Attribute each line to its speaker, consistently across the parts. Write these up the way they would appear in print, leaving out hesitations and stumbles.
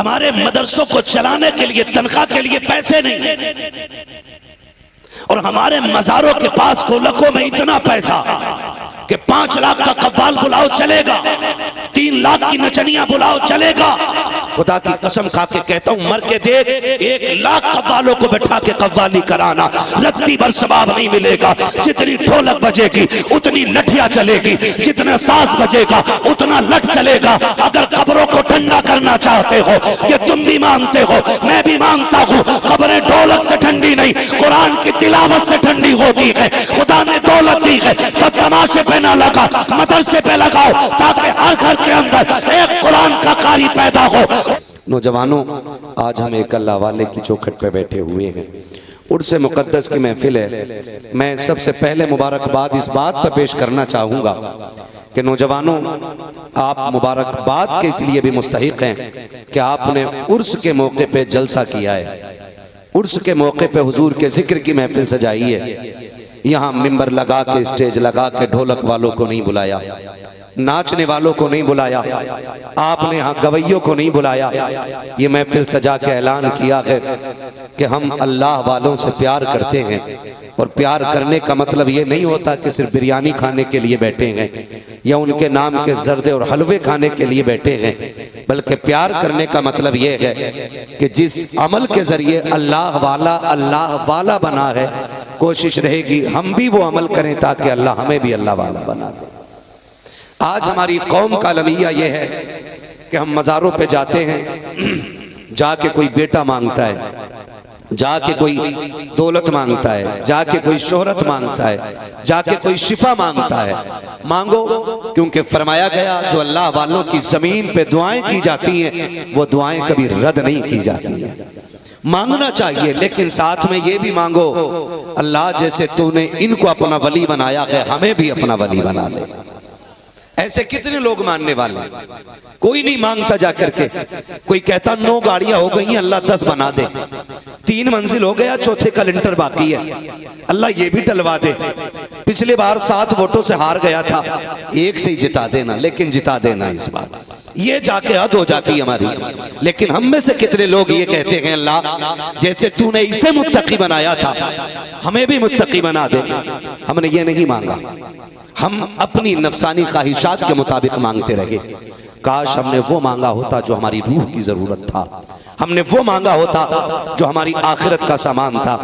Speaker 1: हमारे मदरसों को चलाने के लिए तनख्वाह के लिए पैसे नहीं, और हमारे मज़ारों के पास गोलकों में इतना पैसा कि 5 लाख का कव्वाल बुलाओ चलेगा, 3 लाख की नचनिया बुलाओ चलेगा। खुदा की कसम खा के कहता हूं, मर के देख, 1 लाख कव्वालों को बैठा के कव्वाली कराना, रत्ती भर सवाब नहीं मिलेगा। जितनी ढोलक बजेगी उतनी लठिया चलेगी, जितना साज बजेगा उतना लठ चलेगा। अगर कब्रों को ठंडा करना चाहते हो, ये तुम भी मानते हो, मैं भी मानता हूं, कब्रें ढोलक से ठंडी नहीं, कुरान की तिलावत से ठंडी होती है। खुदा ने दौलत दी है तो तमाशे पे ना लगा, मदरसे पे लगाओ, ताकि हर घर के अंदर एक कुरान का कारी पैदा हो।
Speaker 2: नौजवानों, आज हम एक अल्लाह वाले की चौखट पे बैठे हुए हैं, उर्स मुक़द्दस की महफिल है। मैं सबसे पहले मुबारकबाद इस बात पर पेश करना चाहूँगा कि नौजवानों, आप मुबारकबाद के इसलिए भी मुस्तहिक हैं कि आपने उर्स के मौके पे जलसा किया है, उर्स के मौके पे हुजूर के जिक्र की महफिल सजाई है। यहाँ मिंबर लगा के, स्टेज लगा के ढोलक वालों को नहीं बुलाया, नाचने वालों को नहीं बुलाया, आपने यहाँ गवैयों को नहीं बुलाया। ये महफिल सजा के ऐलान किया है कि हम अल्लाह वालों से प्यार करते हैं, और प्यार करने का मतलब ये नहीं होता कि सिर्फ बिरयानी खाने के लिए बैठे हैं या उनके नाम के जर्दे और हलवे खाने के लिए बैठे हैं, बल्कि प्यार करने का मतलब ये है कि जिस अमल के जरिए अल्लाह वाला बना है, कोशिश रहेगी हम भी वो अमल करें ताकि अल्लाह हमें भी अल्लाह वाला बना दे। आज हमारी कौम का अलमिया ये है कि हम मज़ारों पे जाते हैं, जाके कोई बेटा मांगता है, जाके कोई दौलत मांगता है, जाके कोई शोहरत मांगता है, जाके कोई शिफा मांगता है। मांगो, क्योंकि फरमाया गया जो अल्लाह वालों की जमीन पे दुआएं की जाती हैं वो दुआएं कभी रद्द नहीं की जाती हैं। मांगना चाहिए, लेकिन साथ में ये भी मांगो, अल्लाह जैसे तूने इनको अपना वली बनाया है, हमें भी अपना वली बना ले। ऐसे कितने लोग मानने वाले, कोई नहीं मांगता जा करके। कोई कहता 9 गाड़ियां हो गई हैं, अल्लाह 10 बना दे, 3 मंजिल हो गया, चौथे का लिंटर बाकी है, अल्लाह ये भी डलवा दे। पिछले बार 7 वोटों से हार गया था, 1 से ही जिता देना, लेकिन जिता देना इस बार। ये जाके हद हो जाती है हमारी। लेकिन हम में से कितने लोग ये कहते हैं, अल्लाह जैसे तूने इसे मुत्तकी बनाया था हमें भी मुत्तकी बना दे। हमने ये नहीं मांगा, हम अपनी नफसानी ख्वाहिशात के मुताबिक मांगते रहे। काश हमने वो मांगा होता जो हमारी रूह की जरूरत था, हमने वो मांगा होता जो हमारी आखिरत का सामान था।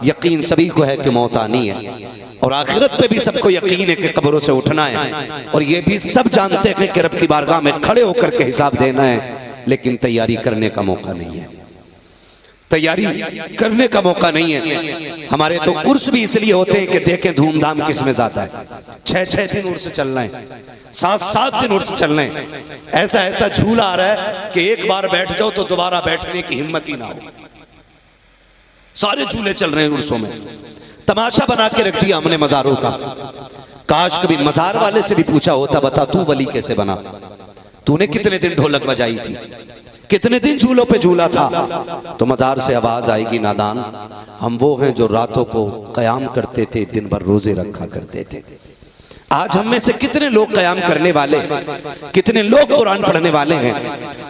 Speaker 2: यकीन सभी को है कि मौत आनी है, और आखिरत पे भी सबको यकीन है कि कब्रों से उठना है, और ये भी सब जानते हैं कि रब की बारगाह में खड़े होकर के हिसाब देना है। लेकिन तैयारी करने का मौका नहीं है, तैयारी करने का मौका नहीं है। हमारे तो उर्स भी इसलिए होते हैं कि देखें धूमधाम किस में ज्यादा है। 6-6 दिन उर्स चलना है, 7-7 दिन उर्स चलना है। ऐसा झूला आ रहा है कि एक बार बैठ जाओ तो दोबारा बैठने की हिम्मत ही ना हो। सारे झूले चल रहे हैं उर्सों में, तमाशा बना के रख दिया हमने मज़ारों का। काश कभी मज़ार वाले से भी पूछा होता, बता तू वली कैसे बना, तूने कितने दिन ढोलक बजाई थी, कितने दिन झूलों पे झूला था, तो मज़ार से आवाज आएगी, नादान हम वो हैं जो रातों को क़याम करते थे, दिन भर रोजे रखा करते थे। आज हम में से कितने लोग क़याम करने वाले, कितने लोग कुरान पढ़ने वाले हैं,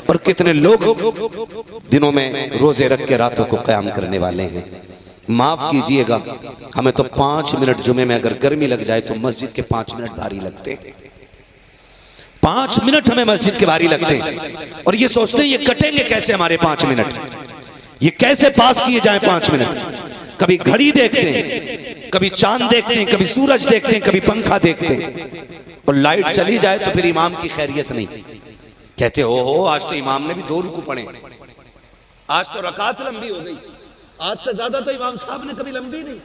Speaker 2: और कितने लोग दिनों में रोजे रख के रातों को क़याम करने वाले हैं। माफ कीजिएगा, हमें तो 5 मिनट जुमे में अगर गर्मी लग जाए तो मस्जिद के 5 मिनट भारी लगते हैं। 5 मिनट हमें मस्जिद के भारी लगते हैं, और ये सोचते हैं ये कटेंगे कैसे हमारे 5 मिनट, ये कैसे पास किए जाए 5 मिनट। कभी घड़ी देखते हैं, कभी चांद देखते हैं, कभी सूरज देखते हैं, कभी पंखा देखते हैं, और लाइट चली जाए तो फिर इमाम की खैरियत नहीं। कहते हो आज तो इमाम ने भी 2 रुकू पढ़े, आज तो रकात लंबी हो गई, आज से ज्यादा तो इमाम साहब ने कभी लंबी नहीं,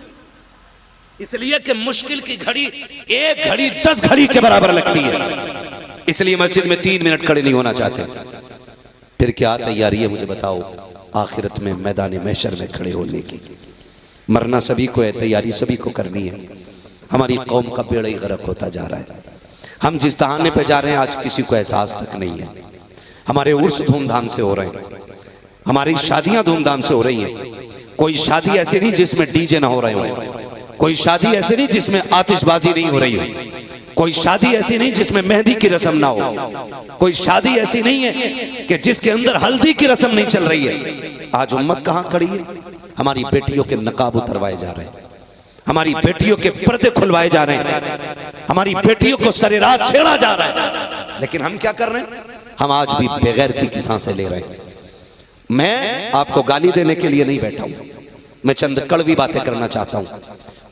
Speaker 2: इसलिए कि मुश्किल की घड़ी 1 घड़ी 10 घड़ी के बराबर लगती है। इसलिए मस्जिद में 3 मिनट खड़े नहीं होना चाहते। फिर क्या तैयारी है मुझे बताओ आखिरत में मैदान महशर में खड़े होने की। मरना सभी को है, तैयारी सभी को करनी है। हमारी कौम का बेड़ा ही गर्क होता जा रहा है। हम जिस तहाने पे जा रहे हैं आज किसी को एहसास तक नहीं है। हमारे उर्स धूमधाम से हो रहे हैं, हमारी शादियां धूमधाम से हो रही हैं। कोई शादी ऐसी नहीं जिसमें डीजे ना हो रहे हो, कोई शादी ऐसी नहीं जिसमें आतिशबाजी नहीं हो रही हो, कोई शादी ऐसी नहीं जिसमें मेहंदी की रस्म ना हो, कोई शादी ऐसी नहीं है कि जिसके अंदर हल्दी की रस्म नहीं चल रही है। आज उम्मत कहां खड़ी है? हमारी बेटियों के नकाब उतरवाए जा रहे हैं, हमारी बेटियों के पर्दे खुलवाए जा रहे हैं, हमारी बेटियों को सरेरात छेड़ा जा रहा है। लेकिन हम क्या कर रहे हैं? हम आज भी बेगैरती की सांसें ले रहे हैं। मैं आपको गाली देने के लिए नहीं बैठा हूं, मैं चंद कड़वी बातें करना चाहता हूं,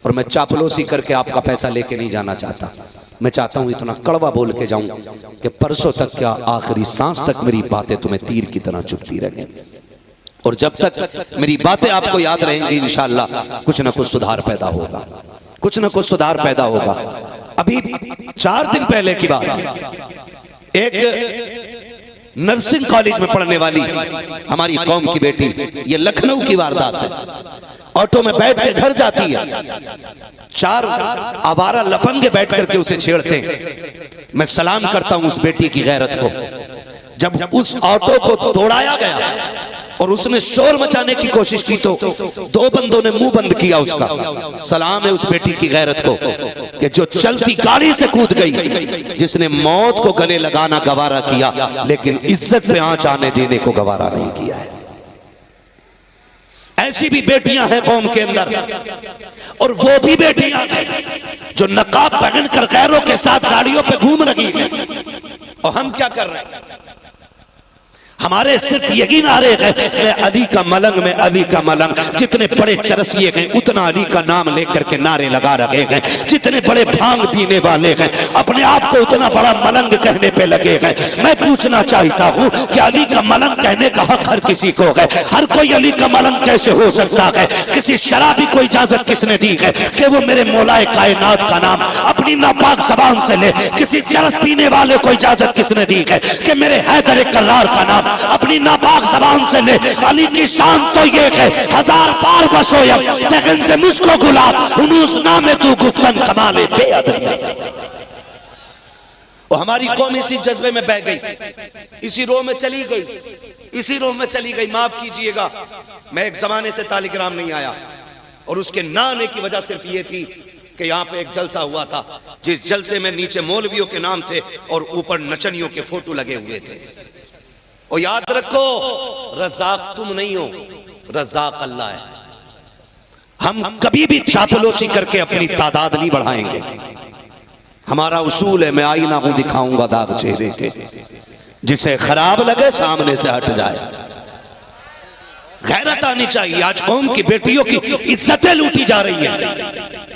Speaker 2: और मैं चापलूसी करके आपका पैसा लेके नहीं जाना चाहता। मैं चाहता हूं इतना कड़वा बोल के जाऊं कि परसों तक क्या आखिरी सांस तक मेरी बातें तुम्हें तीर की तरह चुभती रहें, और जब तक मेरी बातें आपको याद रहेंगी इंशाअल्लाह कुछ ना कुछ सुधार पैदा होगा, कुछ ना कुछ सुधार पैदा होगा। अभी 4 दिन पहले की बात, एक नर्सिंग कॉलेज में पढ़ने वाली हमारी कौम की बेटी, ये लखनऊ की वारदात है, ऑटो में बैठ के घर जाती है, 4 आवारा लफंगे बैठ करके उसे छेड़ते हैं। मैं सलाम करता हूं उस बेटी की गैरत को। जब उस ऑटो को तोड़ाया गया और उसने शोर मचाने की कोशिश की तो 2 बंदों ने मुंह बंद किया उसका। सलाम है उस बेटी की गैरत को कि जो चलती गाड़ी से कूद गई, जिसने मौत को गले लगाना गवारा किया लेकिन इज्जत पे आंच आने देने को गवारा नहीं किया है। ऐसी भी बेटियां हैं कौम के अंदर, और वो भी बेटियां हैं जो नकाब पहनकर गैरों के साथ गाड़ियों पे घूम रही हैं। और हम क्या कर रहे हैं? हमारे सिर्फ यही नारे हैं, मैं अली का मलंग, मैं अली का मलंग। जितने बड़े चरसिए हैं उतना अली का नाम लेकर के नारे लगा रहे हैं, जितने बड़े भांग पीने वाले हैं अपने आप को उतना बड़ा मलंग कहने पे लगे हैं। मैं पूछना चाहता हूँ कि अली का मलंग कहने का हक हर किसी को है। हर कोई अली का मलंग कैसे हो सकता है? किसी शराबी को इजाजत किसने दी है कि वो मेरे मौलाए कायनात का नाम अपनी नापाक जबान से ले? किसी चरस पीने वाले को इजाजत किसने दी है कि मेरे हैदर कल्लार का नाम अपनी नापाक जबान से ले? अली की शान तो ये है, 1000 बार बशोयम लेकिन से मुझको गुलाब उनूस नामे तू गुफ्तन कमाले बेअदबी। और हमारी कौम इसी जज्बे में बह गई, इसी रो में चली गई, इसी रो में चली गई। माफ कीजिएगा, मैं एक जमाने से तालिग्राम नहीं आया, और उसके ना आने की वजह सिर्फ ये थी कि यहाँ पे एक जलसा हुआ था, जिस जलसे में नीचे मौलवियों के नाम थे और ऊपर नचनियों के फोटो लगे हुए थे। और याद रखो, रज़ाक तुम नहीं हो, रज़ाक अल्लाह है। हम कभी भी चापलूसी करके अपनी तादाद नहीं बढ़ाएंगे। हमारा उसूल है, मैं आईना हूं दिखाऊंगा दाग चेहरे के, जिसे खराब लगे सामने से हट जाए। गैरत आनी चाहिए। आज कौम की बेटियों की इज्जतें लूटी जा रही है,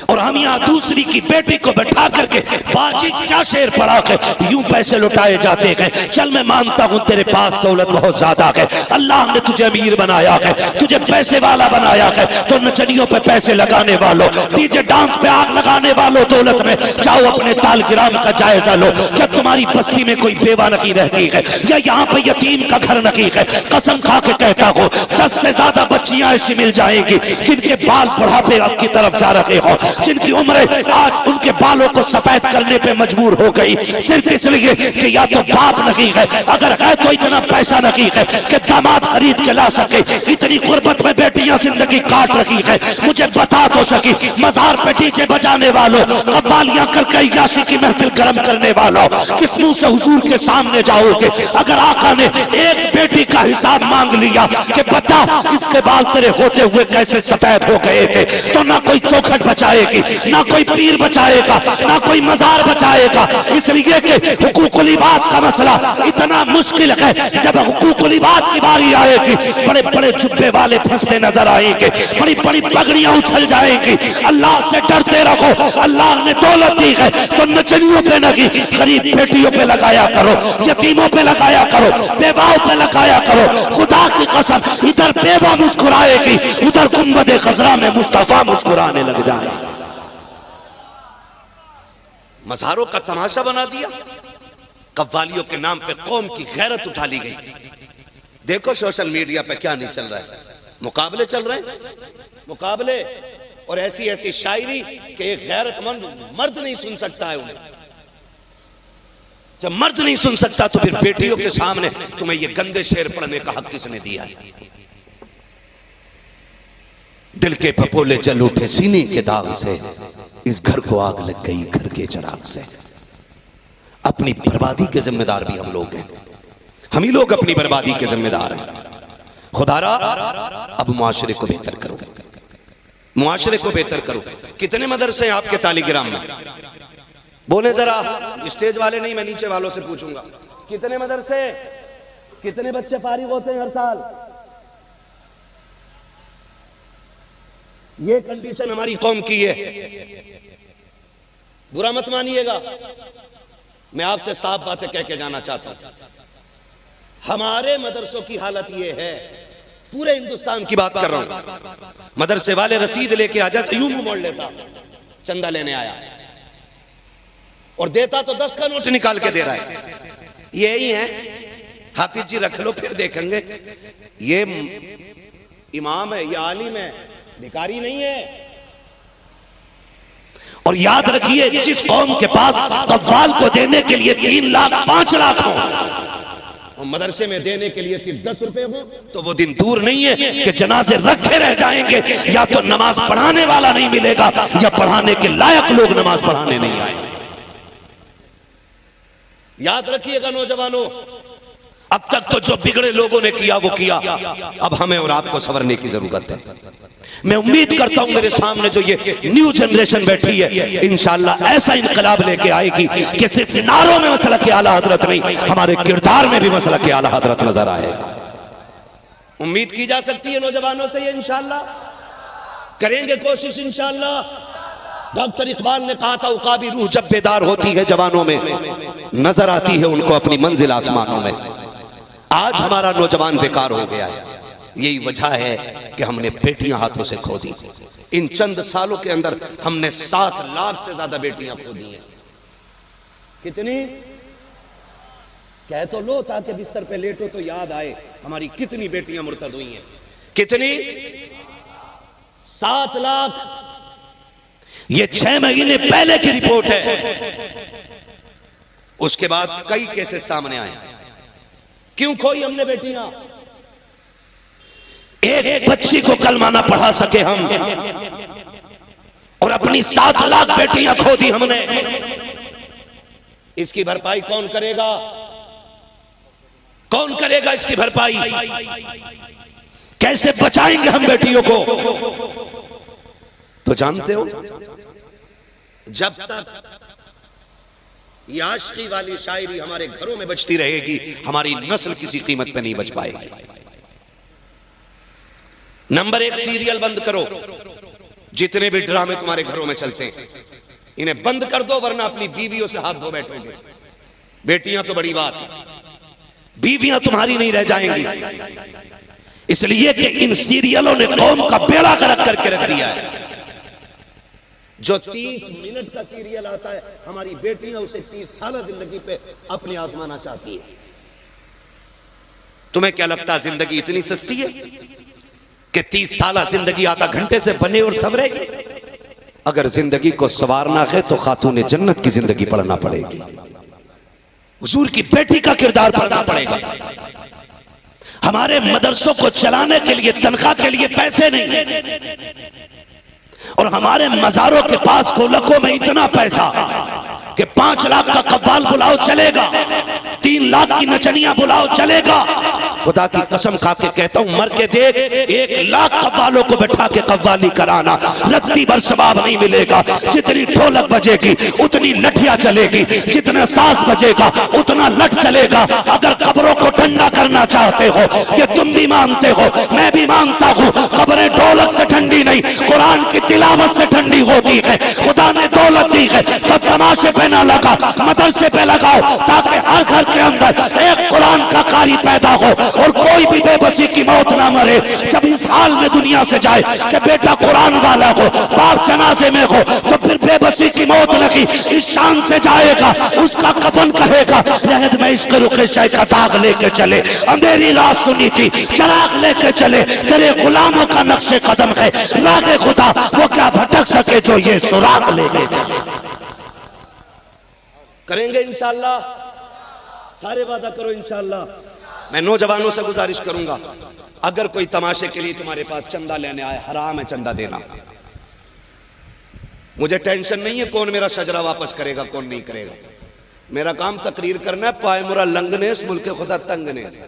Speaker 2: और हम यहाँ दूसरी की बेटी को बैठा करके बाजी क्या शेर पड़ा है, यूं पैसे लुटाए जाते हैं। चल मैं मानता हूं तेरे पास दौलत बहुत ज्यादा है, अल्लाह ने तुझे अमीर बनाया है, तुझे पैसे वाला बनाया है, तो नचनियों पे पैसे लगाने वालों, डीजे डांस पे आग लगाने वालों, दौलत में जाओ अपने तालगिराम का जायजा लो। क्या तुम्हारी बस्ती में कोई बेवा नहीं रहती है, या यहाँ पे यतीम का घर नहीं है? कसम खा के कहता हूँ 10 से ज्यादा बच्चियां ऐसी मिल जाएंगी जिनके बाल बुढ़ापे आपकी तरफ जा रहे हो, जिनकी उम्र आज उनके बालों को सफेद करने पे मजबूर हो गई, सिर्फ इसलिए कि या तो बाप नहीं है, अगर है तो इतना पैसा नहीं है कि दामाद खरीद के ला सके। इतनी गुर्बत में बेटियां जिंदगी काट रही है। मुझे बता तो सकी, मजार पे डीजे बजाने वालों, कव्वालियां करके याशी की महफिल गर्म करने वालों, किस मुंह से हुजूर के सामने जाओगे? अगर आका ने एक बेटी का हिसाब मांग लिया कि बता इसके बाल तेरे होते हुए कैसे सफेद हो गए थे, तो ना कोई चौखट बचाएगी, ना कोई पीर बचाएगा, ना कोई मजार बचाएगा। इसलिए कि हुकूकुल इबाद का मसला इतना मुश्किल है। जब हुकूकुल इबाद की बारी आएगी, बड़े बड़े जुब्बे वाले फंसते नजर आएंगे, बड़ी बड़ी पगड़ियां उछल जाएंगी। अल्लाह से डरते रखो। अल्लाह ने दौलत दी है तो नचनियों पे नहीं, गरीब बेटियों पे लगाया करो, यतीमों पे लगाया करो, बेवाओं पे लगाया करो। खुदा की कसम, इधर बेवा मुस्कुराएगी, उधर गुंबदे खजरा में मुस्तफा मुस्कुराने लग जाए। मज़ारों का तमाशा बना दिया, कव्वालियों के नाम पे कौम की गैरत उठा ली गई। देखो सोशल मीडिया पे क्या नहीं चल रहा है, मुकाबले चल रहे हैं, मुकाबले, और ऐसी ऐसी शायरी कि एक गैरतमंद मर्द नहीं सुन सकता है उन्हें। जब मर्द नहीं सुन सकता तो फिर बेटियों के सामने तुम्हें ये गंदे शेर पढ़ने का हक किसने दिया है? दिल के पपोले जल उठे सीने के दाग से, इस घर को आग लग गई घर के चिराग से। अपनी बर्बादी के जिम्मेदार भी हम लोग हैं, हम ही लोग अपनी बर्बादी के जिम्मेदार हैं। खुदारा अब मुआशरे को बेहतर करो, मुआशरे को बेहतर करो। कितने मदरसे हैं आपके तालिगिराम में? बोले जरा, स्टेज वाले नहीं, मैं नीचे वालों से पूछूंगा। कितने मदरसे, कितने बच्चे फारिग होते हैं हर साल? ये कंडीशन हमारी कौम की है, बुरा मत मानिएगा, मैं आपसे साफ बातें कह के जाना चाहता हूं। हमारे मदरसों की हालत यह है, पूरे हिंदुस्तान की बात कर रहा हूं। मदरसे वाले रसीद लेके आ जाते, यूं मुंह मोड़ लेता, चंदा लेने आया, और देता तो 10 का नोट निकाल के दे रहा है। यही है, हाफिज जी रख लो फिर देखेंगे। ये इमाम है, ये आलिम है, भिखारी नहीं है।
Speaker 1: और याद रखिए, जिस कौम के पास कव्वाल को देने के लिए 3 लाख 5 लाख हो,
Speaker 2: और मदरसे में देने के लिए सिर्फ 10 रुपए हो,
Speaker 1: तो वो दिन दूर नहीं है कि जनाजे रखे रह जाएंगे। या तो नमाज पढ़ाने वाला नहीं मिलेगा, या पढ़ाने के लायक लोग नमाज पढ़ाने नहीं आएंगे।
Speaker 2: याद रखिएगा नौजवानों, अब तक तो जो बिगड़े लोगों ने किया वो किया, अब हमें और आपको संवरने की जरूरत है। मैं उम्मीद करता हूं मेरे सामने जो ये न्यू जनरेशन बैठी है, इंशाअल्लाह ऐसा इनकलाब लेके आएगी कि सिर्फ नारों में मसला के आला हजरत नहीं, हमारे किरदार में भी मसला के आला हजरत नजर आएगा। उम्मीद की जा सकती है नौजवानों से, ये इंशाअल्लाह करेंगे कोशिश इंशाअल्लाह। डॉक्टर इकबाल ने कहा था, उकाबी रूह जब बेदार होती है जवानों में, नजर आती है उनको अपनी मंजिल आसमानों में। आज हमारा नौजवान बेकार हो गया है, यही वजह है कि हमने बेटियां हाथों से खो दी। इन चंद सालों के अंदर हमने 7 लाख से ज्यादा बेटियां खो दी हैं। कितनी? कह तो लो ताकि बिस्तर पे लेटो तो याद आए हमारी कितनी बेटियां मुर्तद हुई हैं। कितनी? 7 लाख।
Speaker 1: ये 6 महीने पहले की रिपोर्ट है।
Speaker 2: उसके बाद कई केसेस सामने आए। क्यों खोई हमने बेटियां?
Speaker 1: एक बच्ची को कलमा ना पढ़ा सके हम, और अपनी 7 लाख बेटियां खो दी हमने।
Speaker 2: इसकी भरपाई कौन करेगा? कौन करेगा इसकी भरपाई?
Speaker 1: कैसे बचाएंगे हम बेटियों को?
Speaker 2: तो जानते हो, जब तक ये आशिकी वाली शायरी हमारे घरों में बजती रहेगी, हमारी नस्ल किसी कीमत पे नहीं बच पाएगी। नंबर 1, सीरियल बंद करो। जितने भी ड्रामे तुम्हारे घरों में चलते हैं, इन्हें बंद कर दो, वरना अपनी बीवियों से हाथ धो बैठोगे। बेटियां तो बड़ी बात है,
Speaker 1: बीवियां तुम्हारी नहीं रह जाएंगी, इसलिए कि इन सीरियलों ने कौम का बेड़ा गर्क करके रख दिया है।
Speaker 2: जो 30 मिनट का सीरियल आता है, हमारी बेटियां उसे 30 साल जिंदगी पे अपने आजमाना चाहती है। तुम्हें क्या लगता है जिंदगी इतनी सस्ती है कि 30 साल जिंदगी आधा घंटे से बने और संवरेगी? अगर जिंदगी को संवारना है तो खातून जन्नत की जिंदगी पढ़ना पड़ेगी, हुजूर की बेटी का किरदार पढ़ना पड़ेगा। हमारे मदरसों को चलाने के लिए तनख्वाह के लिए पैसे नहीं, और हमारे मजारों के पास गोलकों में इतना पैसा कि 5 लाख का कव्वाल बुलाओ चलेगा, 3 लाख की नचनियां बुलाओ चलेगा। खुदा की कसम खा के कहता हूं, मर के देख, 1 लाख कव्वालों को बैठा के कव्वाली कराना, रत्ती भर सवाब नहीं मिलेगा। जितनी ढोलक बजेगी उतनी लठियां चलेगी, जितना साज बजेगा उतना लठ चलेगा। अगर कब्रों को ठंडा करना चाहते हो, ये तुम भी मानते हो, मैं भी मानता हूं, कब्रें ढोलक से ठंडी नहीं, कुरान की तिलावत से ठंडी होती है। खुदा ने दौलत दी है, तब तमाशे पे ना लगा, मदरसे पे लगाओ, ताकि हर घर के अंदर एक कुरान का कारी पैदा हो और कोई भी बेबसी की मौत ना मरे। जब इस हाल में दुनिया से जाए कि बेटा कुरान वाला हो, बाप जनाजे में हो, तो फिर बेबसी की मौत लगी, इस शान से जाएगा, उसका कफन कहेगा, रहद में इश्क रुखे शाह का दाग लेके चले, अंधेरी रात सुनी थी, चराग लेके चले, तेरे गुलामों का नक्शे कदम है, रागे खुदा वो क्या भटक सके जो ये सुराग लेके चले। करेंगे इंशाअल्लाह, सारे वादा करो इंशाअल्लाह। मैं नौजवानों से गुजारिश करूंगा,
Speaker 1: अगर कोई तमाशे के लिए तुम्हारे पास चंदा लेने आए, हराम है चंदा देना। मुझे टेंशन नहीं है कौन मेरा शजरा वापस करेगा कौन नहीं करेगा, मेरा काम तकरीर करना है। पाए मुरा लंगनेस मुल्के खुदा तंगनेस,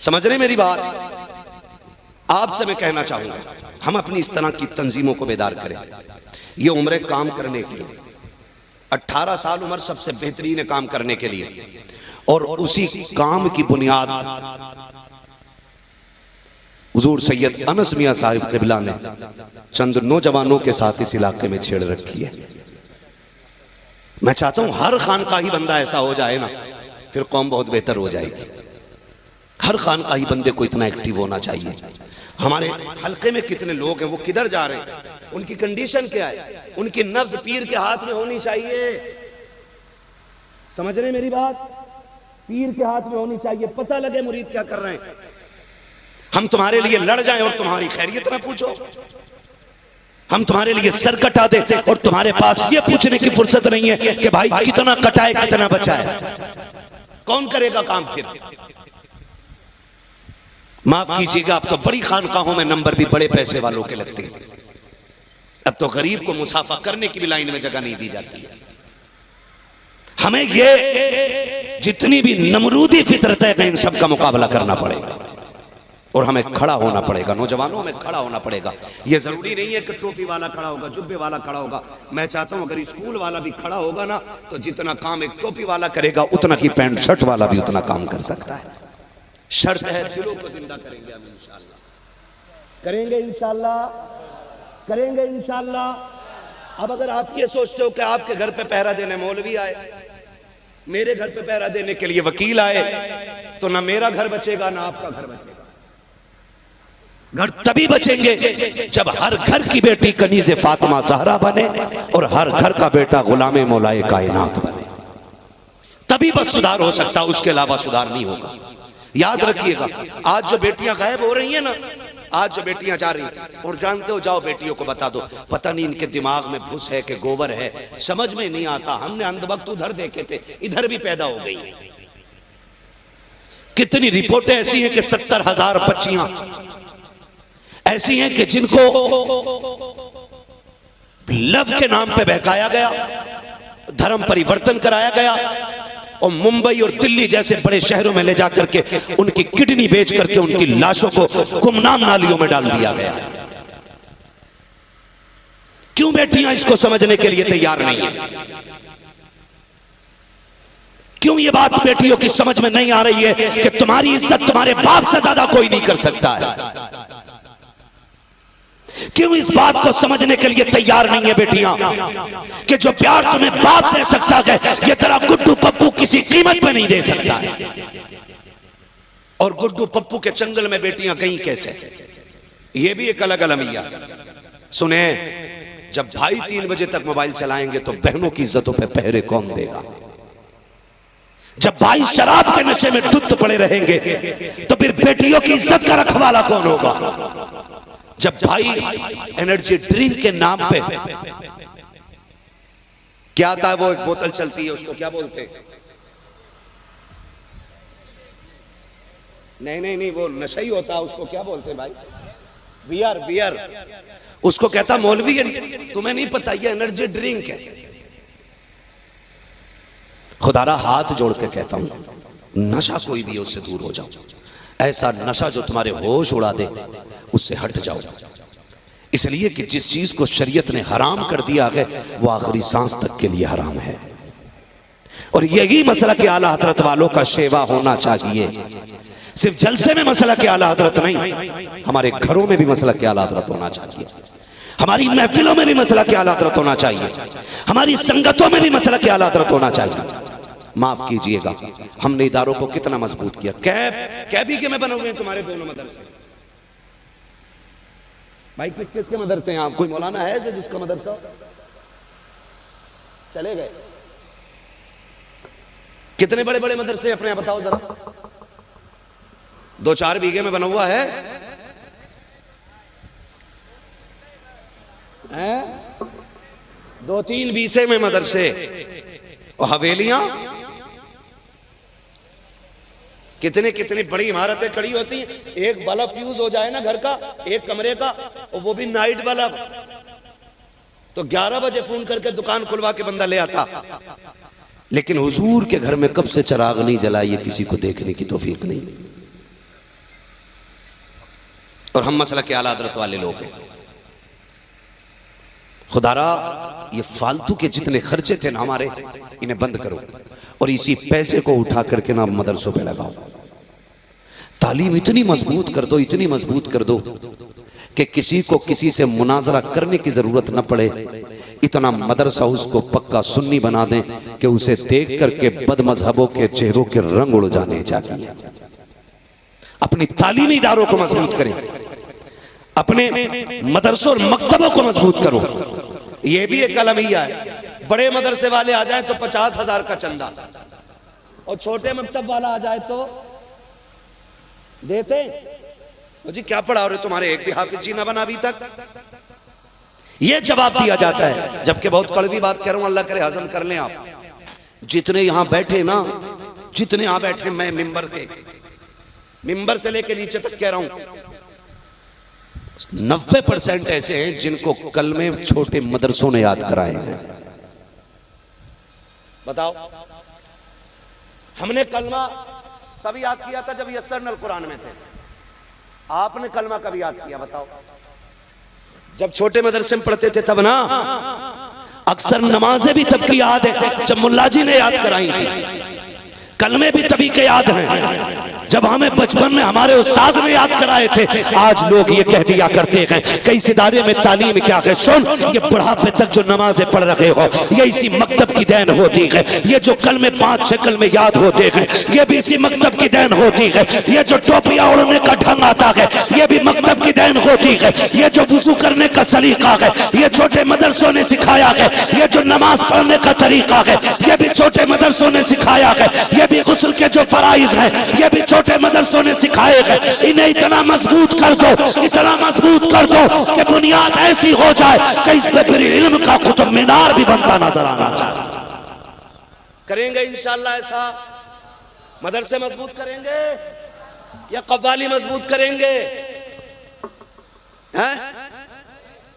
Speaker 1: समझ रहे मेरी बात। आपसे मैं कहना चाहूंगा हम अपनी इस तरह की तंजीमों को बेदार करें। ये उम्र काम करने के लिए 18 साल उम्र सबसे बेहतरीन है काम करने के लिए, और उसी काम की बुनियाद हुजूर सैयद अनस मियां साहिब क़िबला ने चंद नौजवानों के साथ इस इलाके में छेड़ रखी है। मैं चाहता हूं हर खानकाही बंदा ऐसा हो जाए ना, फिर कौम बहुत बेहतर हो जाएगी। हर खानकाही बंदे को इतना एक्टिव होना चाहिए। हमारे हल्के में कितने लोग हैं, वो किधर जा रहे हैं, उनकी कंडीशन क्या है, उनकी नब्ज पीर के हाथ में होनी चाहिए। समझ रहे मेरी बात, पीर के हाथ में होनी चाहिए, पता लगे मुरीद क्या कर रहे हैं। हम तुम्हारे लिए लड़ जाएं और तुम्हारी खैरियत ना पूछो, हम तुम्हारे लिए सर कटा दे और तुम्हारे पास ये पूछने की फुर्सत नहीं है कि भाई कितना कटाए कितना बचाए। कौन करेगा काम फिर। माफ कीजिएगा, अब तो बड़ी खानकाहों में नंबर भी बड़े पैसे वालों के लगते हैं। अब तो गरीब को मुसाफा करने की भी लाइन में जगह नहीं दी जाती है। हमें ये जितनी भी नमरूदी फितरत है इन सब का मुकाबला करना पड़ेगा और हमें खड़ा होना पड़ेगा। नौजवानों में खड़ा होना पड़ेगा। ये जरूरी नहीं है कि टोपी वाला खड़ा होगा, जुब्बे वाला खड़ा होगा। मैं चाहता हूं अगर स्कूल वाला भी खड़ा होगा ना, तो जितना काम एक टोपी वाला करेगा उतना ही पैंट शर्ट वाला भी उतना काम कर सकता है। शर्त है दिलों को जिंदा करेंगे हम इंशाअल्लाह, करेंगे इंशाअल्लाह, करेंगे इंशाअल्लाह। अब अगर आप ये सोचते हो कि आपके घर पे पहरा देने मौलवी आए, मेरे घर पे पहरा देने के लिए वकील आए, तो ना मेरा घर बचेगा ना आपका घर बचेगा। घर तभी बचेंगे जब हर घर की बेटी कनीज़े फातिमा ज़हरा बने और हर घर का बेटा गुलामे मौलाए कायनात बने, तभी बस सुधार हो सकता, उसके अलावा सुधार नहीं होगा। याद रखिएगा, आज जो बेटियां गायब हो रही हैं ना, आज जो बेटियां जा रही हैं, और जानते हो, जाओ बेटियों को बता दो, पता नहीं इनके दिमाग में भूस है कि गोबर है, समझ में नहीं आता। हमने अंध वक्त उधर देखे थे, इधर भी पैदा हो गई हैं। कितनी रिपोर्टें ऐसी हैं कि 70,000 बच्चियां ऐसी हैं कि जिनको लव के नाम पे बहकाया गया, धर्म परिवर्तन कराया गया और मुंबई और दिल्ली जैसे बड़े शहरों में ले जाकर के उनकी किडनी बेच करके उनकी लाशों को गुमनाम नालियों में डाल दिया गया। क्यों बेटियां इसको समझने के लिए तैयार नहीं है? क्यों ये बात बेटियों की समझ में नहीं आ रही है कि तुम्हारी इज्जत तुम्हारे बाप से ज्यादा कोई नहीं कर सकता है? क्यों इस बात को समझने के लिए तैयार नहीं है बेटियां कि जो प्यार तुम्हें बाप दे सकता है ये तेरा गुड्डू पप्पू किसी कीमत पे नहीं दे सकता है। और गुड्डू पप्पू के चंगल में बेटियां गई कैसे, ये भी एक अलग अलमिया। सुने, जब भाई 3 बजे तक मोबाइल चलाएंगे तो बहनों की इज्जतों पे पहरे कौन देगा? जब भाई शराब के नशे में धुत पड़े रहेंगे तो फिर बेटियों की इज्जत का रखवाला कौन होगा? जब भाई एनर्जी ड्रिंक के नाम पे क्या आता है, वो एक बोतल चलती है, उसको क्या बोलते हैं? नहीं, वो नशा ही होता है, उसको क्या बोलते हैं भाई? बियर। उसको कहता मौलवी, तुम्हें नहीं पता ये एनर्जी ड्रिंक है। खुदारा हाथ जोड़ के कहता हूं, नशा कोई भी उससे दूर हो जाओ। ऐसा नशा जो तुम्हारे होश उड़ा दे उससे हट जाओ। इसलिए कि जिस चीज को शरीयत ने हराम कर दिया है वो आखिरी सांस तक के लिए हराम है। और यही मसला के आला हजरत वालों का शेवा होना चाहिए। सिर्फ जलसे में मसला के आला हजरत नहीं, हमारे घरों में भी मसला के आला हजरत होना चाहिए, हमारी महफिलों में भी मसला के आला हजरत होना चाहिए, हमारी संगतों में भी मसला के आला हजरत होना चाहिए। माफ कीजिएगा, हमने इदारों को कितना मजबूत किया। कैबी के में बने हुए हैं तुम्हारे दोनों मदरसे। भाई किस किस के मदरसे हैं आप? कोई मौलाना है जो जिसका मदरसा चले गए? कितने बड़े बड़े मदरसे अपने आप बताओ जरा। 2-4 बीघे में बना हुआ है? 2-3 बीसे में मदरसे और हवेलियां कितने कितनी बड़ी इमारतें खड़ी होती हैं, एक बल्ब फ्यूज हो जाए ना घर का, एक कमरे का, और वो भी नाइट बल्ब, तो 11 बजे फोन करके दुकान खुलवा के बंदा ले आता।
Speaker 2: लेकिन हुजूर के घर में कब से चिराग नहीं जला, ये किसी को देखने की तौफीक नहीं। और हम मसला के आला हज़रत वाले लोग हैं। खुदारा ये फालतू के जितने खर्चे थे ना हमारे, इन्हें बंद करो और इसी पैसे को उठा करके ना मदरसों पे लगाओ। तालीम इतनी मजबूत कर दो, इतनी मजबूत कर दो कि किसी को किसी से मुनाजरा करने की जरूरत न पड़े। इतना मदरसा उसको पक्का सुन्नी बना दें कि उसे देख करके बदमजहबों के चेहरों के रंग उड़ जाने चाहिए। अपनी तालीमी इदारों को मजबूत करें, अपने मदरसों और मकतबों को मजबूत करो। यह भी एक अलमिया है। बड़े मदरसे वाले आ जाए तो 50,000 का चंदा, और छोटे मकतब वाला आ जाए तो देते जी क्या पढ़ा रहे तुम्हारे एक भी हाफिज जी ना बना अभी तक। यह जवाब दिया जाता है, जबकि बहुत कड़वी बात कह रहा हूं, अल्लाह करे हजम कर लें आप। जितने यहां बैठे ना, जितने यहां बैठे, मैं मिंबर से लेके नीचे तक कह रहा हूं, 90% ऐसे हैं जिनको कलमे छोटे मदरसों ने याद कराए हैं। बताओ, हमने कलमा तभी याद किया था जब यस्सरना अल कुरान में थे। आपने कलमा कभी याद किया बताओ? जब छोटे मदरसे में पढ़ते थे तब ना। अक्सर नमाजें भी तब की याद है जब मुल्ला जी ने याद कराई थी। कलमे भी तभी के याद हैं जब हमें बचपन में हमारे उस्ताद ने याद कराए थे। आज लोग ये कह दिया करते हैं कई सिदारे में तालीम क्या है, सुन ये बुढ़ापे तक जो नमाजें पढ़ रहे हो ये इसी मकतब की देन होती है। ये जो कलमे 5-6 कलमे याद होते हैं ये भी इसी मकतब की देन होती है। ये जो टोपियां उड़ने का ढंग आता है ये भी मकतब की देन होती है। ये जो वुजू करने का सलीका है ये छोटे मदरसों ने सिखाया है। ये जो नमाज पढ़ने का तरीका है ये भी छोटे मदरसों ने सिखाया है। ये भी गुस्ल के जो फराइज हैं ये भी छोटे मदरसों ने सिखाए हैं। इन्हें इतना मजबूत कर दो, इतना मजबूत कर दो कि बुनियाद ऐसी हो जाए कि इस पे फिर इल्म का कुतुब मीनार भी बनता नजर आना चाहिए। करेंगे इंशाअल्लाह ऐसा? मदरसे मजबूत करेंगे या कव्वाली मजबूत करेंगे? हैं?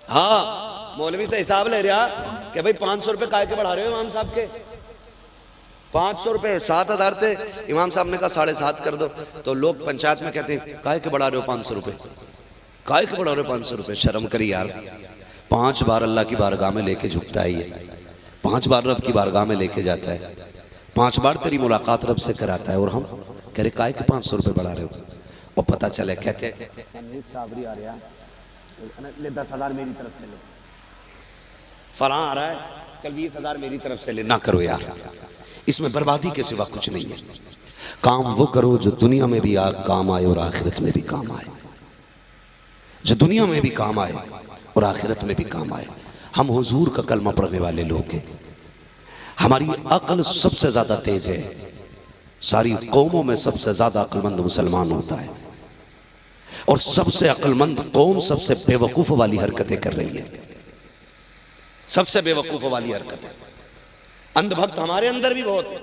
Speaker 2: हाँ, मौलवी से हिसाब ले रहा कि भाई 500 रुपए काहे के बढ़ा रहे हो इमाम साहब के? 500 रुपए 7,000 थे, इमाम साहब ने कहा 7.5 कर दो। तो लोग पंचायत में कहते हैं काहे के बढ़ा रहे हो 500 रुपए, काहे के बढ़ा रहे हो 500 रुपए? शर्म करी यार। 5 बार अल्लाह की बारगाह में लेके झुकता है ये, 5 बार रब की बारगाह में लेके जाता है, 5 बार तेरी मुलाकात रब से कराता है, और हम कह रहे काहे के 500 रुपए बढ़ा रहे हो? और पता चले कहते 10,000 मेरी तरफ से ले, फलां आ रहा है कल 20,000 मेरी तरफ से ले। ना करो यार, इसमें बर्बादी के सिवा कुछ नहीं है। काम वो करो जो दुनिया में भी काम आए और आखिरत में भी काम आए, जो दुनिया में भी काम आए और आखिरत में भी काम आए। हम हुजूर का कलमा पढ़ने वाले लोग हैं। हमारी अक्ल सबसे ज्यादा तेज है। सारी कौमों में सबसे ज्यादा अक्लमंद मुसलमान होता है, और सबसे अक्लमंद कौम सबसे बेवकूफ वाली हरकतें कर रही है। सबसे बेवकूफ वाली हरकतें। अंधभक्त हमारे अंदर भी बहुत है।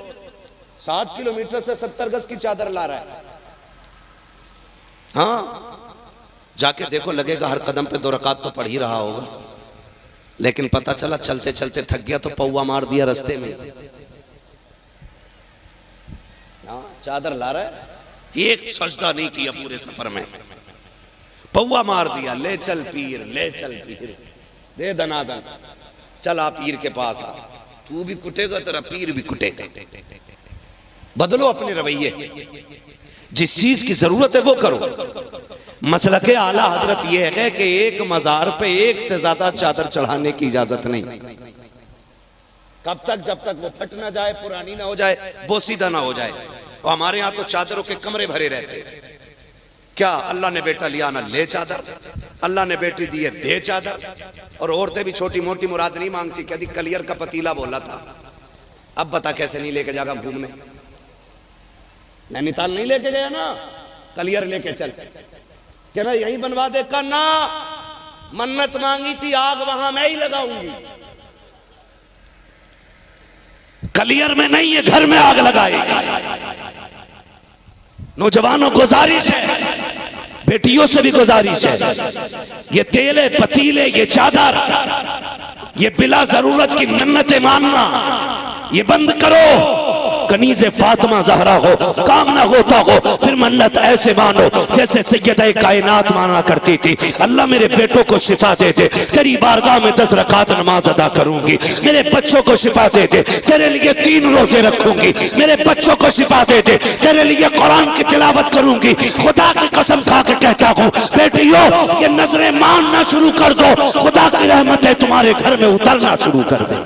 Speaker 2: 7 किलोमीटर से 70 गज की चादर ला रहा है। हाँ, जाके देखो, लगेगा हर कदम पे 2 रकात तो पढ़ ही रहा होगा, लेकिन पता चला चलते चलते थक गया तो पौवा मार दिया रास्ते में। हाँ, चादर ला रहा है, एक सजदा नहीं किया पूरे सफर में, पौवा मार दिया। ले चल पीर, ले चल पीर, दे दनादन, चल आ पीर के पास आ। तू भी कुटेगा, तेरा पीर भी कुटेगा। बदलो अपने रवैये, जिस चीज की जरूरत है वो करो। मसला के आला हजरत यह है कि एक मजार पे एक से ज्यादा चादर चढ़ाने की इजाजत नहीं। कब तक? जब तक वो फट ना जाए, पुरानी ना हो जाए, बोसीदा ना हो जाए। और हमारे यहाँ तो चादरों के कमरे भरे रहते हैं। क्या अल्लाह ने बेटा लिया ना ले चादर, अल्लाह ने बेटी दी है दे चादर। और औरतें भी छोटी मोटी मुराद नहीं मांगती। कहती कलियर का पतीला बोला था, अब बता कैसे नहीं लेके जाएगा घूमने? नैनीताल नहीं लेके गया ना, कलियर लेके चल, कहना यहीं बनवा दे। करना मन्नत मांगी थी, आग वहां मैं ही लगाऊंगी। कलियर में नहीं है, घर में आग लगाएगी।
Speaker 1: नौजवानों गुजारिश है, बेटियों से भी गुजारिश है, ये तेले पतीले, ये चादर, ये बिला जरूरत की मन्नतें मानना ये बंद करो। कनीज़े फातिमा ज़हरा हो, काम ना होता हो फिर मन्नत ऐसे मानो जैसे सैयदा कायनात माना करती थी। अल्लाह मेरे बेटों को शिफा दे दे, तेरी बारगाह में 10 रकात नमाज अदा करूंगी। मेरे बच्चों को शिफा दे दे, तेरे लिए 3 रोजे रखूंगी। मेरे बच्चों को शिफा दे दे, तेरे लिए कुरान की तिलावत करूंगी। खुदा की कसम खा के कहता हूँ बेटियों, ये नजरें मानना शुरू कर दो, खुदा की रहमतें तुम्हारे घर में उतरना शुरू कर दे।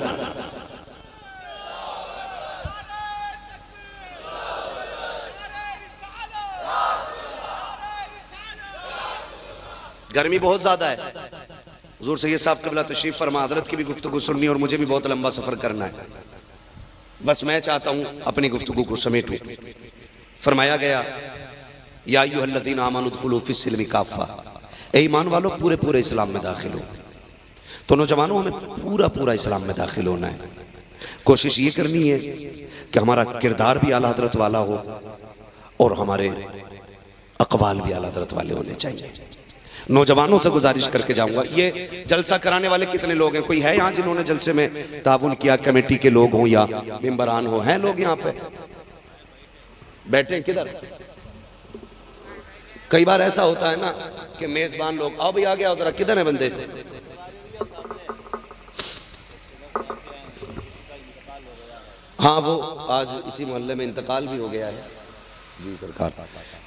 Speaker 2: गर्मी बहुत ज्यादा है। हुजूर सैयद साहब क़िबला तशरीफ फरमा, हजरत की भी गुफ्तगू सुननी और मुझे भी बहुत लंबा सफर करना है। बस मैं चाहता हूं अपनी गुफ्तगू को समेटूं। फरमाया गया या अय्युहल्लज़ीना आमनू उदखुलू फ़िस्सिल्मि काफ़ा, ए ईमान वालों पूरे पूरे इस्लाम में दाखिल हो। तो नौजवानों हमें पूरा पूरा इस्लाम में दाखिल होना है। कोशिश ये करनी है कि हमारा किरदार भी आला हजरत वाला हो और हमारे अक़वाल भी आला हजरत वाले होने चाहिए। नौजवानों से गुजारिश करके जाऊंगा, ये जलसा कराने वाले कितने लोग हैं? कोई है यहाँ जिन्होंने जलसे में ताउन किया, कमेटी के लोग हों या मेंबरान हो? हैं लोग यहाँ पे बैठे? किधर? कई बार ऐसा होता है ना कि मेजबान लोग, आओ भाई आ गया उधर, किधर है बंदे? हाँ वो आज इसी मोहल्ले में इंतकाल भी हो गया है जी सरकार,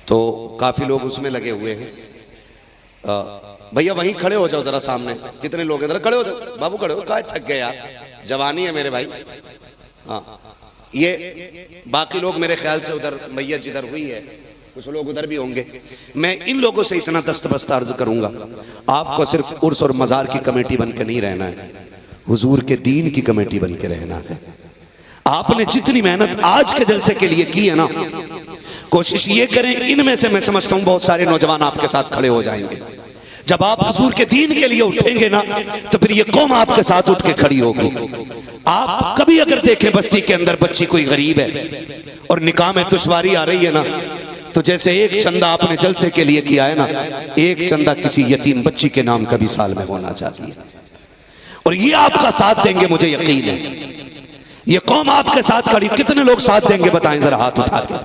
Speaker 2: तो काफी लोग उसमें लगे हुए हैं। भैया वहीं खड़े हो जाओ जरा सामने, कितने लोग इधर खड़े हो जाओ, बाबू खड़े हो, काय थक गए यार, जवानी है मेरे भाई। हाँ ये बाकी लोग मेरे ख्याल से उधर मैयत जिधर हुई है कुछ लोग उधर भी होंगे। मैं इन लोगों से इतना दस्तबस्त अर्ज करूंगा, आपको सिर्फ उर्स और मजार की कमेटी बन के नहीं रहना है, हुजूर के दीन की कमेटी बन के रहना है। आपने जितनी मेहनत आज के जलसे के लिए की है ना, कोशिश ये करें, इनमें से मैं समझता हूं बहुत सारे नौजवान आपके साथ खड़े हो जाएंगे। जब आप हुजूर के दीन के लिए उठेंगे ना, तो फिर ये कौम आपके साथ उठ के खड़ी होगी। आप कभी अगर देखें बस्ती के अंदर बच्ची कोई गरीब है और निकाह में दुश्वारी आ रही है ना, तो जैसे एक चंदा आपने जलसे के लिए किया है ना, एक चंदा किसी यतीम बच्ची के नाम का भी साल में होना चाहिए। और ये आपका साथ देंगे, मुझे यकीन है ये कौम आपके साथ खड़ी। कितने लोग साथ देंगे बताएं जरा हाथ उठा के।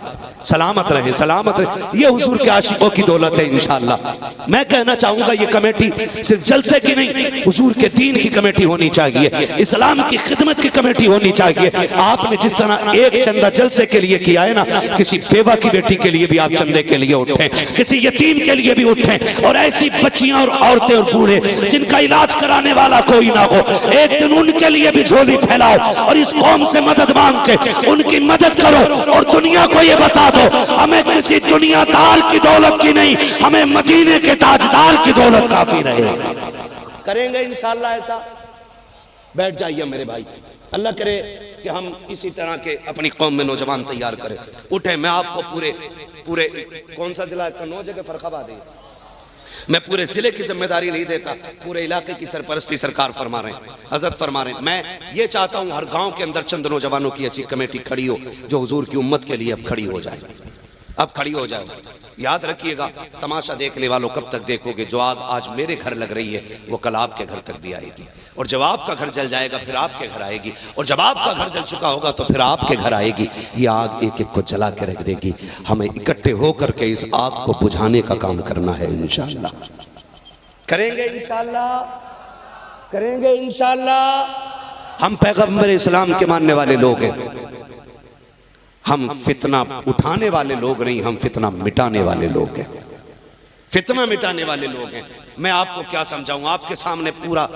Speaker 2: सलामत रहे, सलामत रहे। ये हुजूर के आशिकों की दौलत है इंशाअल्लाह। मैं कहना चाहूंगा ये कमेटी सिर्फ जलसे की नहीं, हुजूर के दीन की कमेटी होनी चाहिए, इस्लाम की खिदमत की कमेटी होनी चाहिए। आपने जिस तरह एक चंदा जलसे के लिए किया है ना, किसी बेवा की बेटी के लिए भी आप चंदे के लिए उठें, किसी यतीम के लिए भी उठें, और ऐसी बच्चियां और औरतें और बूढ़े जिनका इलाज कराने वाला कोई ना हो, एक दिन उनके लिए भी झोली फैलाओ और इस कौम से मदद मांग के उनकी मदद करो। और दुनिया को ये बता दो, हमें किसी दुनियादार की दौलत की नहीं, हमें मदीने के ताजदार की दौलत काफी रहे। करेंगे इंशाअल्लाह ऐसा। बैठ जाइए मेरे भाई, अल्लाह करे कि हम इसी तरह के अपनी कौम में नौजवान तैयार करें। उठे, मैं आपको पूरे कौन सा जिला का 9 जगह फर्रुखाबाद है, मैं पूरे जिले की जिम्मेदारी नहीं देता, पूरे इलाके की सरपरस्ती सरकार फरमा रहे हैं, हजरत फरमा रहे हैं। मैं ये चाहता हूँ हर गांव के अंदर चंद नौजवानों की ऐसी कमेटी खड़ी हो जो हुजूर की उम्मत के लिए अब खड़ी हो जाए, अब खड़ी हो जाए। याद रखिएगा, तमाशा देखने वालों कब तक देखोगे? जो आग आज मेरे घर लग रही है वो कल आपके घर तक भी आएगी, और जब आपका घर जल जाएगा फिर आपके घर आएगी, और जब आपका घर जल चुका होगा तो फिर आपके घर आएगी। ये आग एक एक को जला के रख देगी। हमें इकट्ठे होकर के इस आग को बुझाने का काम करना है इंशाअल्लाह। करेंगे इंशाअल्लाह, करेंगे इंशाअल्लाह। हम पैगंबर इस्लाम के मानने वाले लोग हैं, हम फितना उठाने वाले लोग नहीं, हम फितना मिटाने वाले लोग हैं, फितना मिटाने वाले लोग हैं। मैं आपको क्या समझाऊं, आपके सामने पूरा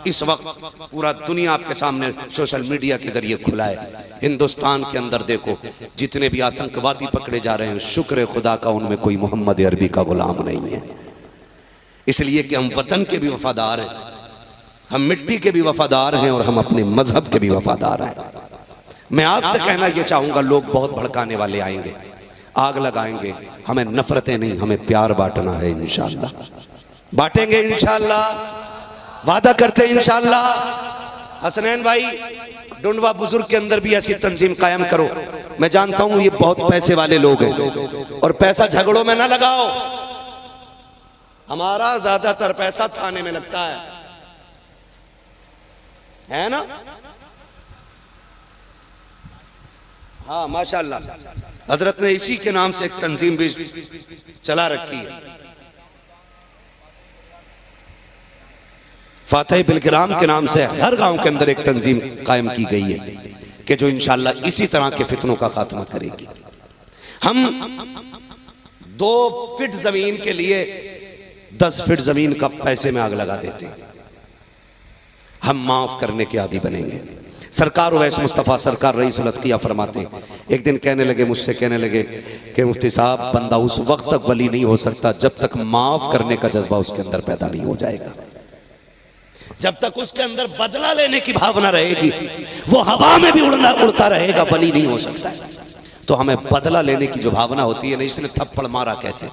Speaker 2: इस वक्त पूरा दुनिया आपके सामने सोशल मीडिया के जरिए खुला है। हिंदुस्तान के अंदर देखो जितने भी आतंकवादी पकड़े जा रहे हैं, शुक्र खुदा का उनमें कोई मोहम्मद अरबी का गुलाम नहीं है। इसलिए कि हम वतन के भी वफादार हैं, हम मिट्टी के भी वफादार हैं, और हम अपने मजहब के भी वफादार हैं। मैं आपसे कहना यह चाहूंगा, लोग बहुत भड़काने वाले आएंगे, आग लगाएंगे, हमें नफरतें नहीं, हमें प्यार बांटना है इंशाअल्लाह। बांटेंगे इंशाअल्लाह, वादा करते हैं इंशाअल्लाह। हसनैन भाई, डुंडवा बुजुर्ग के अंदर भी ऐसी तंजीम कायम करो, मैं जानता हूं ये बहुत पैसे वाले लोग हैं, और पैसा झगड़ों में ना लगाओ। हमारा ज्यादातर पैसा थाने में लगता है ना? हाँ माशाल्लाह, हजरत ने इसी के नाम से एक तंजीम भी चला रखी है। फातह बिलकिराम के नाम से हर गांव के अंदर एक तंजीम कायम की गई है कि जो इंशाअल्लाह इसी तरह के फितनों का खात्मा करेगी। हम 2 फीट जमीन के लिए 10 फीट जमीन का पैसे में आग लगा देते हैं। हम माफ करने के आदी बनेंगे। सरकार उवैस मुस्तफ़ा सरकार रईसुल अत्किया फरमाते, एक दिन कहने लगे मुझसे, कहने लगे कि मुफ्ती साहब, बंदा उस वक्त तक वली नहीं हो सकता जब तक माफ करने का जज्बा उसके अंदर पैदा नहीं हो जाएगा। जब तक उसके अंदर बदला लेने की भावना रहेगी, वो हवा में भी उड़ता रहेगा, वली नहीं हो सकता है। तो हमें बदला लेने की जो भावना होती है ना, इसने थप्पड़ मारा कैसे,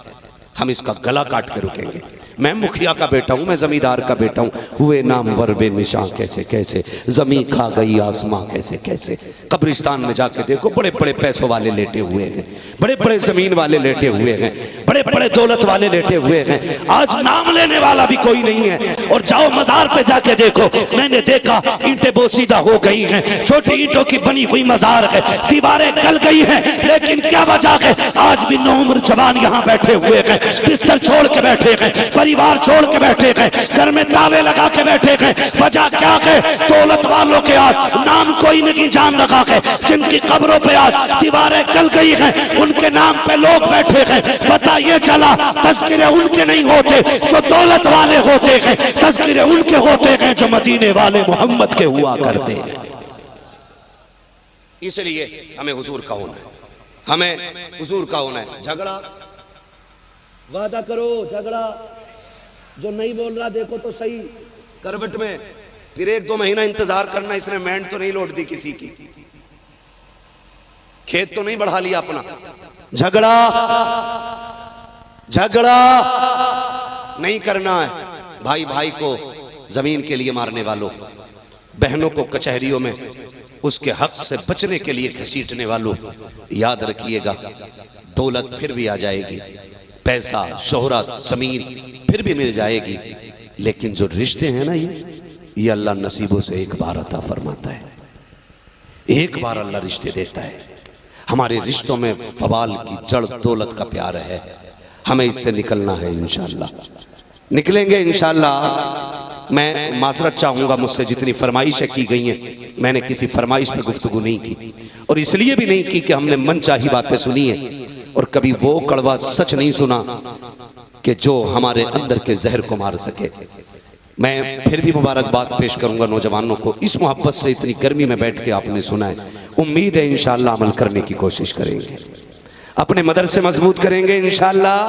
Speaker 2: हम इसका गला काट के रुकेंगे। मैं मुखिया का बेटा हूं, मैं जमींदार का बेटा हूं, हुए नाम वरबे निशां कैसे कैसे, जमीन खा गई आसमां कैसे कैसे। कब्रिस्तान में जाके देखो, बड़े बड़े पैसों वाले लेटे हुए हैं, बड़े बड़े जमीन वाले लेटे हुए हैं, बड़े बड़े दौलत वाले लेटे हुए हैं। आज नाम लेने वाला भी कोई नहीं है। और जाओ मजार पे जाके देखो, मैंने देखा ईंटें बोसीदा हो गई हैं, छोटी ईंटों की बनी हुई मजार है, दीवारें गल गई हैं, लेकिन क्या वजह है? आज भी नौउम्र जवान यहाँ बैठे हुए हैं, बिस्तर छोड़ के बैठे हैं, परिवार छोड़ के बैठे हैं, घर में ताले लगा के बैठे हैं। वजह क्या है? दौलत वालों के आज नाम कोई नहीं जान रखा है, जिनकी कब्रों पे आज दीवारें गल गई हैं, उनके नाम पे लोग बैठे हैं। पता ये चला तज़किरे उनके नहीं होते जो दौलत वाले होते हैं, तज़किरे उनके होते हैं जो मदीने वाले मोहम्मद के हुआ करते हैं। इसलिए हमें हुजूर का होना है, हमें हुजूर का होना है। झगड़ा वादा करो, झगड़ा जो नहीं बोल रहा देखो तो सही करवट में, फिर 1-2 महीना इंतजार करना। इसने मैंड तो नहीं लौट दी किसी की, खेत तो नहीं बढ़ा लिया अपना। झगड़ा झगड़ा नहीं करना है। भाई भाई को जमीन के लिए मारने वालों, बहनों को कचहरियों में उसके हक से बचने के लिए घसीटने वालों, याद रखिएगा दौलत फिर भी आ जाएगी, पैसा शोहरत जमीन फिर भी मिल जाएगी, लेकिन जो रिश्ते हैं ना, ये अल्लाह नसीबों से एक बार अता फरमाता है। एक बार अल्लाह रिश्ते देता है। हमारे रिश्तों में फवाल की जड़ दौलत का प्यार है, हमें इससे निकलना है। इंशाअल्लाह निकलेंगे इंशाअल्लाह। मैं माजरत चाहूंगा, मुझसे जितनी फरमाइशें की गई हैं, मैंने किसी फरमाइश पे गुफ्तगू नहीं की, और इसलिए भी नहीं की कि हमने मनचाही बातें सुनी हैं, और कभी वो कड़वा सच नहीं सुना कि जो हमारे अंदर के जहर को मार सके। मैं फिर भी मुबारकबाद पेश करूंगा नौजवानों को, इस मोहब्बत से इतनी गर्मी में बैठ के आपने सुना है। उम्मीद है इंशाअल्लाह अमल करने की कोशिश करेंगे, अपने मदरसे मजबूत करेंगे इंशाअल्लाह,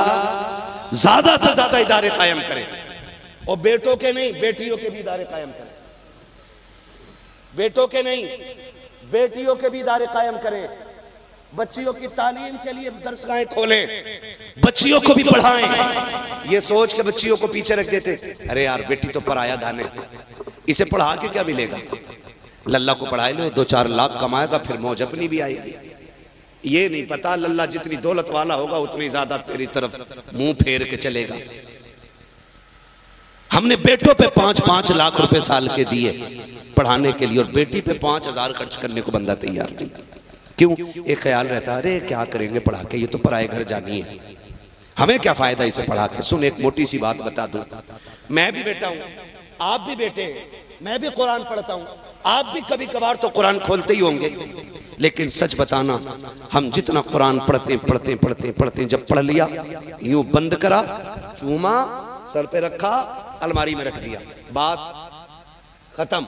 Speaker 2: ज्यादा से ज्यादा इदारे कायम करें, और बेटों के नहीं बेटियों के भी इदारे कायम करें, बेटों के नहीं बेटियों के भी इदारे कायम करें। बच्चियों की तालीम के लिए दरसगाहें खोलें, बच्चियों को भी पढ़ाएं। ये सोच के बच्चियों को पीछे रख देते, अरे यार बेटी तो पराया धन है, इसे पढ़ा के क्या मिलेगा, लल्ला को पढ़ा लो, 2-4 लाख कमाएगा, फिर मौज अपनी भी आएगी। ये नहीं पता लल्ला जितनी दौलत वाला होगा उतनी ज्यादा तेरी तरफ मुंह फेर के चलेगा। हमने बेटों पे 5-5 लाख रुपए साल के दिए पढ़ाने के लिए, और बेटी पे 5,000 खर्च करने को बंदा तैयार नहीं। क्यों? एक ख्याल रहता है, अरे क्या करेंगे पढ़ा के, ये तो पराए घर जानी है, हमें क्या फायदा इसे पढ़ा के। सुन, एक मोटी सी बात बता दूं, मैं भी बेटा हूं, आप भी बेटे हैं, मैं भी कुरान पढ़ता हूं, आप भी कभी कभार तो कुरान खोलते ही होंगे, लेकिन सच बताना, हम जितना कुरान पढ़ते पढ़ते पढ़ते पढ़ते, जब पढ़ लिया यूं बंद करा, चूमा, सर पे रखा, अलमारी में रख दिया, बात खत्म।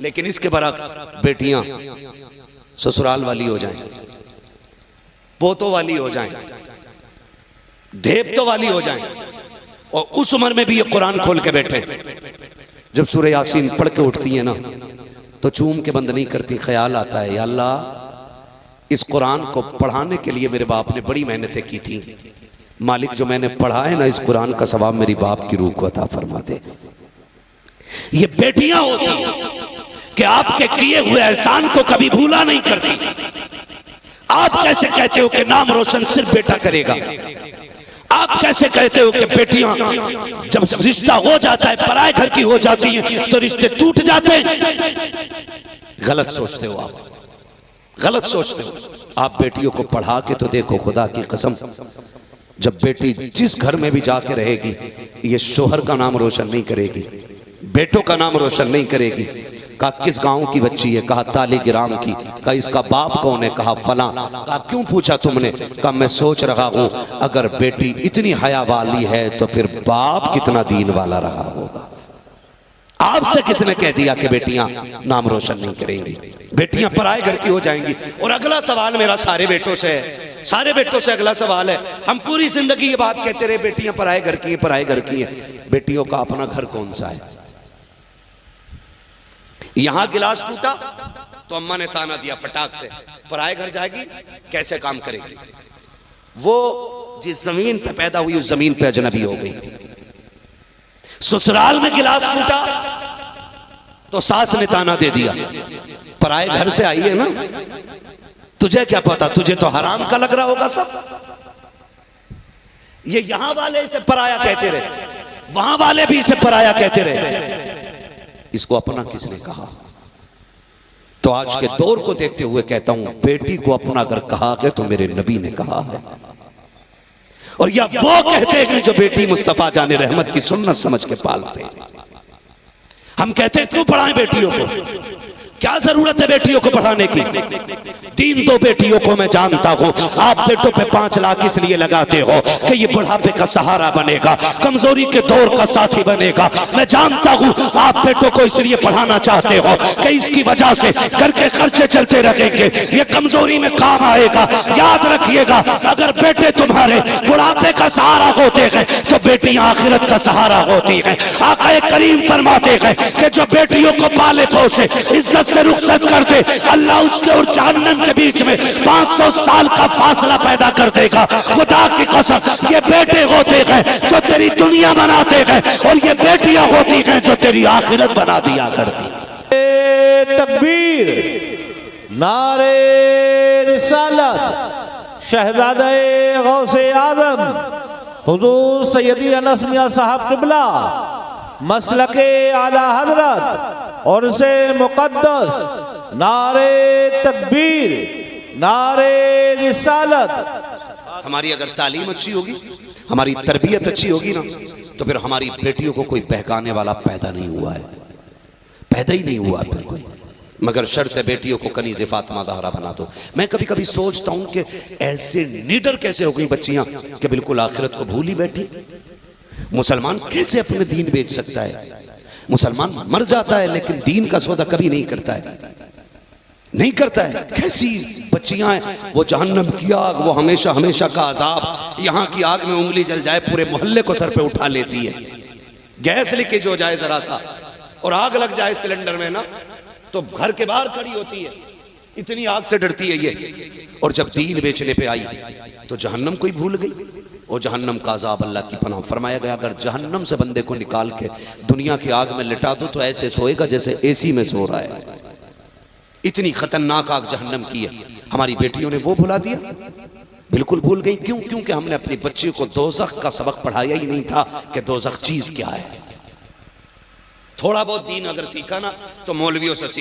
Speaker 2: लेकिन इसके बरक्स बेटियां ससुराल वाली हो जाएं, पोतों वाली हो जाएं, देवतों वाली हो जाएं, और उस उम्र में भी ये कुरान खोल के बैठे। जब सूरह यासीन पढ़ के उठती है ना, तो चूम के बंद नहीं करती, ख्याल आता है, या अल्लाह इस कुरान को पढ़ाने के लिए मेरे बाप ने बड़ी मेहनतें की थी, मालिक जो मैंने पढ़ा है ना, इस कुरान का सवाब मेरी बाप की रूह को अता फरमा दे। ये बेटियां होती हैं कि आपके किए हुए एहसान को कभी भूला नहीं करती,
Speaker 1: आप कैसे कहते हो कि नाम रोशन सिर्फ बेटा करेगा? आप कैसे कहते हो कि बेटियां जब रिश्ता हो जाता है पराए घर की हो जाती हैं तो रिश्ते टूट जाते हैं? गलत सोचते हो आप, गलत सोचते हो आप। बेटियों को पढ़ा के तो देखो, खुदा की कसम, जब बेटी जिस घर में भी जाके रहेगी ये शोहर का नाम रोशन नहीं करेगी, बेटों का नाम रोशन नहीं करेगी। कहा किस गांव की बच्ची है? कहा तालीग्राम की। कहा इसका बाप कौन है? कहा फला। कहा क्यों पूछा तुमने? कहा मैं सोच रहा हूं अगर बेटी इतनी हया वाली है तो फिर बाप कितना दीन वाला रहा होगा। आपसे किसने कह दिया कि बेटियां नाम रोशन नहीं करेंगी, बेटियां पराए घर की हो जाएंगी? और अगला सवाल मेरा सारे बेटों से है, सारे बेटों से अगला सवाल है। हम पूरी जिंदगी ये बात कहते रहे बेटियां पराए घर की हैं, पराए घर की हैं। बेटियों का अपना घर कौन सा है? यहां गिलास टूटा तो अम्मा ने ताना दिया फटाक से, पराए घर जाएगी कैसे काम करेगी? वो जिस जमीन पे पैदा हुई उस जमीन पे अजनबी हो गई। ससुराल में गिलास टूटा तो सास ने ताना दे दिया, पराए घर से आई है ना, तुझे क्या पता, तुझे तो हराम का लग रहा होगा सब। ये यहां वाले इसे पराया कहते रहे, वहां वाले भी इसे पराया कहते रहे। इसको अपना किसने कहा? तो आज के दौर को देखते हुए कहता हूं, बेटी को अपना अगर कहा है तो मेरे नबी ने कहा है। और या वो कहते हैं जो बेटी मुस्तफा जाने रहमत की सुन्नत समझ के पालते हैं। हम कहते हैं क्यों पढ़ाएं बेटियों को? क्या जरूरत है बेटियों को पढ़ाने की? 3 बेटियों को मैं जानता हूं। आप बेटों पे 5 लाख इसलिए लगाते हो कि ये बुढ़ापे का सहारा बनेगा, कमजोरी के दौर का साथी बनेगा। मैं जानता हूं आप बेटों को इसलिए पढ़ाना चाहते हो कि इसकी वजह से घर के खर्चे चलते रहेंगे, ये कमजोरी में काम आएगा। याद रखिएगा, अगर बेटे तुम्हारे बुढ़ापे का सहारा होते हैं तो बेटियां आखिरत का सहारा होती हैं। आका करीम फरमाते हैं कि जो बेटियों को पाले पोसे इज्जत से रुखसत कर दे, अल्लाह उसके और जहन्नम के बीच में 500 साल का फासला पैदा कर देगा। खुदा की कसम, ये बेटे होते हैं जो तेरी दुनिया बनाते हैं और ये बेटियां होती हैं जो तेरी आखिरत बना दिया करती।
Speaker 3: तकबीर, नारे रिसालत, शहजादे गौसे आजम हुजूर सैयदी अनस मियां साहब क़िबला, मसलके आला हजरत और से मुकद्दस, नारे तकबीर, नारे रिसालत।
Speaker 1: हमारी अगर तालीम अच्छी होगी, हमारी तरबियत अच्छी होगी ना, तो फिर हमारी बेटियों को कोई बहकाने वाला पैदा नहीं हुआ है, पैदा ही नहीं हुआ फिर कोई। मगर शर्त है बेटियों को कनीज़े फातिमा ज़हरा बना दो। मैं कभी कभी सोचता हूं कि ऐसे नीडर कैसे हो गई बच्चियां कि बिल्कुल आखिरत को भूल ही बैठी। मुसलमान कैसे अपने दीन बेच सकता है? मुसलमान मर जाता है लेकिन दीन का सौदा कभी नहीं करता है, नहीं करता है। कैसी बच्चियां हैं, वो जहन्नम की आग, वो हमेशा हमेशा का अजाब। यहाँ की आग में उंगली जल जाए पूरे मोहल्ले को सर पे उठा लेती है। गैस लीकेज हो जाए जरा सा और आग लग जाए सिलेंडर में ना, तो घर के बाहर खड़ी होती है, इतनी आग से डरती है ये। और जब दीन बेचने पे आई तो जहन्नम कोई भूल गई। और जहन्नम का अजाब अल्लाह की पनाह फरमाया गया, अगर जहन्नम से बंदे को निकाल के दुनिया की आग में लिटा दो तो ऐसे सोएगा जैसे एसी में सो रहा है। इतनी खतरनाक आग जहन्नम की है। हमारी बेटियों ने वो भुला दिया, बिल्कुल भूल गई। क्यों? क्योंकि हमने अपनी बच्ची को दोज़ख का सबक पढ़ाया ही नहीं था कि दोज़ख चीज क्या है। थोड़ा बहुत दीन अगर सीखा ना तो मौलवियों से सीखा।